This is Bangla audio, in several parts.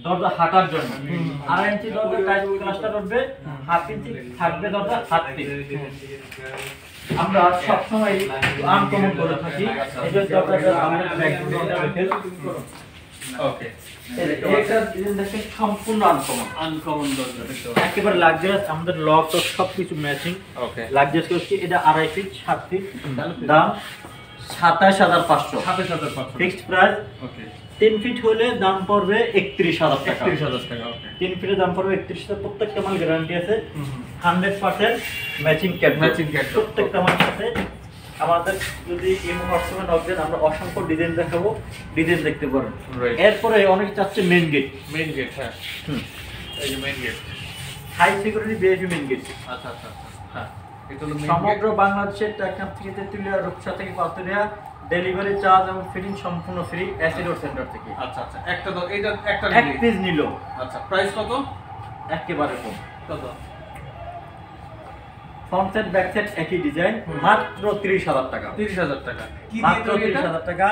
দরজা হাঁটার জন্য। 2.5 ইঞ্চি দরজা টাইপ ক্লাস্টার উঠবে, 1/2 ইঞ্চি থাকবে দরজা হাঁটতে। আমরা সবসময় আনকমন করে থাকি, এই যে দরজাটা আমরা ব্যাকগ্রাউন্ডটা রেখে ওকে এটা ডিজাইন দেখে সম্পূর্ণ আনকমন দরজা একেবারে লাক্সারিয়াস। আমাদের লক তো সবকিছু ম্যাচিং। ওকে লাক্সারিয়াস করছি। এটা 2.5 ফিট 7 ফিট, দাম 27500 27500 ফিক্সড প্রাইস। ওকে 3 ফিট হলে দাম পড়বে 31000 টাকা। 31000 টাকা। ওকে 3 ফিটের দাম পড়বে 31000। প্রত্যেকটা মাল গ্যারান্টি আছে, 100% ম্যাচিং ক্যাট। প্রত্যেকটা মাল আছে। আমাদের যদি ইমো হোয়াটসঅ্যাপে নক দেন, আমরা অসংখ্য ডিজাইন দেখাবো, ডিজাইন দেখতে পারেন। এরপরে অনেকে চাচ্ছে মেইন গেট। হ্যাঁ এই যে main gate, high security BSB main gate. আচ্ছা আচ্ছা হ্যাঁ এটা হলো মেইন গেট। সমগ্র বাংলাদেশের টেকনাফ থেকে তেতুলিয়া, রূপসা থেকে পাতুলিয়া ডেলিভারি চার্জ এবং ফিটিং সম্পূর্ণ ফ্রি অ্যাসিডোর সেন্টার থেকে। আচ্ছা আচ্ছা একটা তো এইটা একটা এক পিস নিল। আচ্ছা প্রাইস কত? একেবারে কম। কত? ফ্রন্ট সাইড ব্যাক সাইড একই ডিজাইন, মাত্র 30000 টাকা। 30000 টাকা। কি দিয়ে মাত্র তৈরি এটা? 30000 টাকা।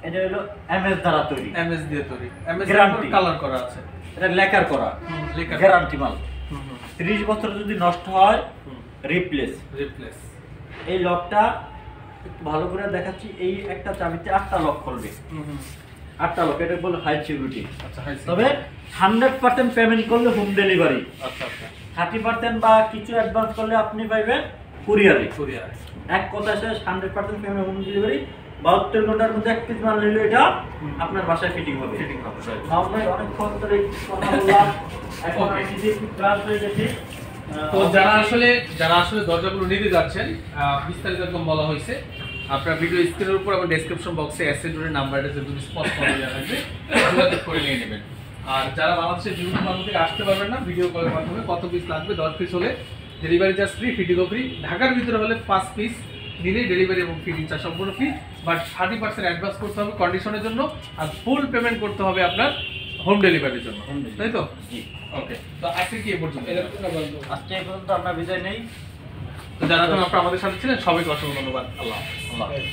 এটা হলো এমএস দ্বারা তৈরি, এমএস দিয়ে তৈরি। MS Guarantee। কালার করা আছে, এটা লেকার করা, লেকার গ্যারান্টি মাল। 30 বছর যদি নষ্ট হয় রিপ্লেস। এই লকটা একটু ভালো করে দেখাচ্ছি। এই একটা চাবিতে 8টা লক খুলবে, 8টা লক। এটা বলে হাই সিকিউরিটি। আচ্ছা হাই তবে 100% পেমেন্ট করলে হোম ডেলিভারি, আচ্ছা আচ্ছা 30% বা কিছু অ্যাডভান্স করলে আপনি পাইবেন কুরিয়ারে। কোরিয়া এক কথা শেষ, 100% পেমেন্ট হোম ডেলিভারি। 72 ঘন্টার মধ্যে এক পিস মাল নিলে এটা আপনার বাসায় ফিটিং হবে। আমরা অনেকক্ষণ ধরে কথা বললাম, এখন আমি যদি একটু ক্লাস হয়ে গেছি। তো যারা আসলে দরজাগুলো নিতে যাচ্ছেন, বিস্তারিত একদম বলা হয়েছে। আপনার ভিডিও স্ক্রিনের উপর এবং ডেসক্রিপশন বক্সে অ্যাসেডোরের নাম্বারটা যদি স্পষ্ট দেওয়া থাকবে, যোগাযোগ করে নিয়ে নেবেন। আর যারা বাংলাদেশের বিভিন্ন প্রান্ত থেকে আসতে পারবেন না, ভিডিও কলের মাধ্যমে কত পিস লাগবে, 10 পিস হলে ডেলিভারি চার্জ ফ্রি, ফিটিংও ফ্রি। ঢাকার ভিতরে হলে 5 পিস নিলে ডেলিভারি এবং ফিটিং চার্জ সম্পূর্ণ ফ্রি। বাট 30% অ্যাডভান্স করতে হবে কন্ডিশনের জন্য, আর ফুল পেমেন্ট করতে হবে আপনার হোম ডেলিভারির জন্য, তাই তো? জি। ওকে তো আজকে কি এ পর্যন্ত? আজকে এই পর্যন্ত আমরা বিদায় নেই। তো যারা এখন আপনারা আমাদের সাথে ছিলেন সবাইকে অসংখ্য ধন্যবাদ। আল্লাহ হাফেজ।